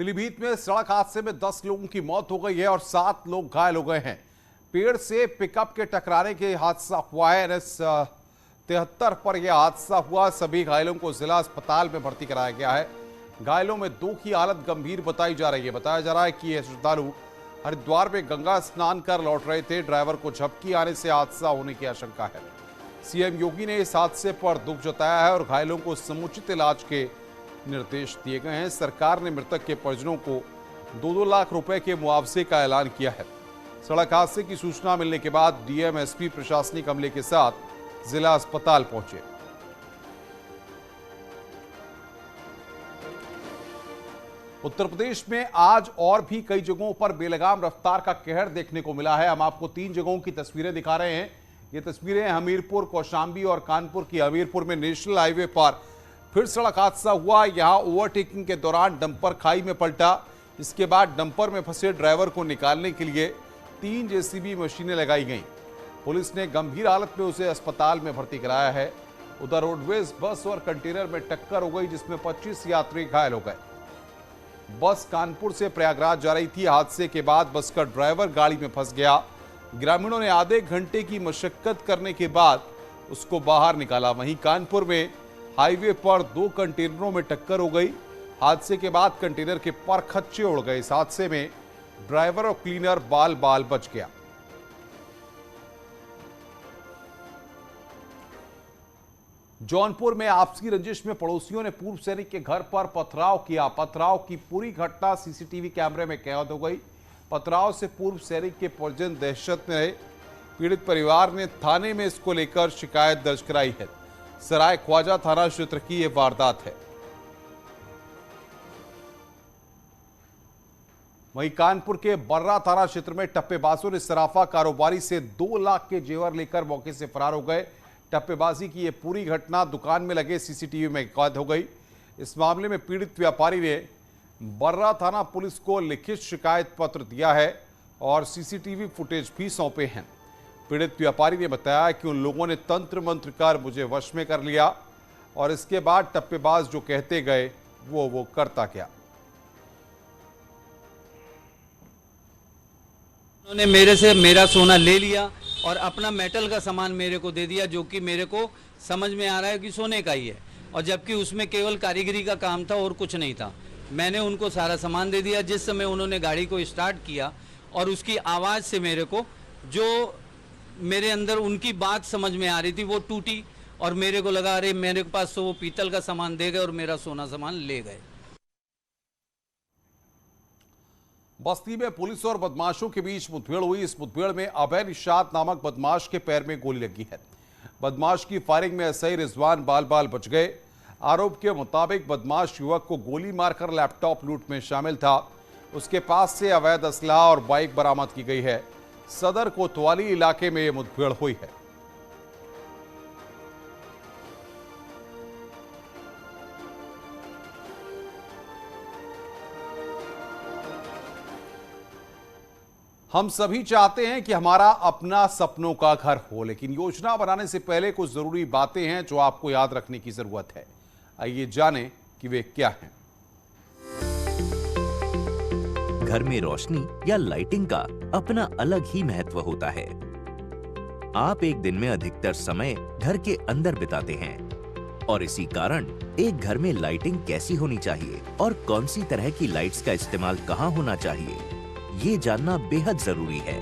पीलीभीत में सड़क हादसे में 10 लोगों की मौत हो गई है और 7 लोग घायल हो गए हैं। पेड़ से पिकअप के टकराने के हादसा हुआ है। NH 73 पर यह हादसा हुआ। सभी घायलों को जिला अस्पताल में भर्ती कराया गया है। घायलों में 2 की हालत गंभीर बताई जा रही है। बताया जा रहा है कि यह श्रद्धालु हरिद्वार में गंगा स्नान कर लौट रहे थे। ड्राइवर को झपकी आने से हादसा होने की आशंका है। सीएम योगी ने इस हादसे पर दुख जताया है और घायलों को समुचित इलाज के निर्देश दिए गए हैं। सरकार ने मृतक के परिजनों को 2-2 लाख रुपए के मुआवजे का ऐलान किया है। सड़क हादसे की सूचना मिलने के बाद डीएम, एसपी प्रशासनिक अमले के साथ जिला अस्पताल पहुंचे। उत्तर प्रदेश में आज और भी कई जगहों पर बेलगाम रफ्तार का कहर देखने को मिला है। हम आपको 3 जगहों की तस्वीरें दिखा रहे हैं। ये तस्वीरें हमीरपुर, कौशांबी और कानपुर की। हमीरपुर में नेशनल हाईवे पर फिर सड़क हादसा हुआ। यहां ओवरटेकिंग के दौरान डंपर खाई में पलटा। इसके बाद डंपर में फंसे ड्राइवर को निकालने के लिए 3 जेसीबी मशीनें लगाई गईं। पुलिस ने गंभीर हालत में उसे अस्पताल में भर्ती कराया है। उधर रोडवेज बस और कंटेनर में टक्कर हो गई, जिसमें 25 यात्री घायल हो गए। बस कानपुर से प्रयागराज जा रही थी। हादसे के बाद बस का ड्राइवर गाड़ी में फंस गया। ग्रामीणों ने आधे घंटे की मशक्कत करने के बाद उसको बाहर निकाला। वहीं कानपुर में हाईवे पर 2 कंटेनरों में टक्कर हो गई। हादसे के बाद कंटेनर के पर खच्चे उड़ गए। इस हादसे में ड्राइवर और क्लीनर बाल बाल बच गया। जौनपुर में आपसी रंजिश में पड़ोसियों ने पूर्व सैनिक के घर पर पथराव किया। पथराव की पूरी घटना सीसीटीवी कैमरे में कैद हो गई। पथराव से पूर्व सैनिक के परिजन दहशत में रहे। पीड़ित परिवार ने थाने में इसको लेकर शिकायत दर्ज कराई है। सराय ख्वाजा थाना क्षेत्र की यह वारदात है। वहीं कानपुर के बर्रा थाना क्षेत्र में टप्पेबाजों ने सराफा कारोबारी से 2 लाख के जेवर लेकर मौके से फरार हो गए। टप्पेबाजी की यह पूरी घटना दुकान में लगे सीसीटीवी में कैद हो गई। इस मामले में पीड़ित व्यापारी ने बर्रा थाना पुलिस को लिखित शिकायत पत्र दिया है और सीसीटीवी फुटेज भी सौंपे हैं। पीड़ित व्यापारी ने बताया कि उन लोगों ने तंत्र मंत्र कर मुझे वश में कर लिया और इसके बाद टप्पेबाज जो कहते गए वो करता गया। उन्होंने मेरे से मेरा सोना ले लिया और अपना मेटल का सामान मेरे को दे दिया, जो कि मेरे को समझ में आ रहा है कि सोने का ही है, और जबकि उसमें केवल कारीगरी का काम था और कुछ नहीं था। मैंने उनको सारा सामान दे दिया। जिस समय उन्होंने गाड़ी को स्टार्ट किया और उसकी आवाज़ से मेरे को जो मेरे अंदर उनकी बात समझ में आ रही थी वो टूटी और मेरे को लगा अरे मेरे पास तो वो पीतल का सामान दे गए और मेरा सोना सामान ले गए। बस्ती में पुलिस और बदमाशों के बीच मुठभेड़ हुई। इस मुठभेड़ में अभय निषाद नामक बदमाश के पैर में गोली लगी है। बदमाश की फायरिंग में एसआई रिजवान बाल बाल बच गए। आरोप के मुताबिक बदमाश युवक को गोली मारकर लैपटॉप लूट में शामिल था। उसके पास से अवैध असलाह और बाइक बरामद की गई है। सदर कोतवाली इलाके में यह मुठभेड़ हुई है। हम सभी चाहते हैं कि हमारा अपना सपनों का घर हो, लेकिन योजना बनाने से पहले कुछ जरूरी बातें हैं जो आपको याद रखने की जरूरत है। आइए जानें कि वे क्या हैं। घर में रोशनी या लाइटिंग का अपना अलग ही महत्व होता है। आप एक दिन में अधिकतर समय घर के अंदर बिताते हैं और इसी कारण एक घर में लाइटिंग कैसी होनी चाहिए और कौन सी तरह की लाइट्स का इस्तेमाल कहाँ होना चाहिए, ये जानना बेहद जरूरी है।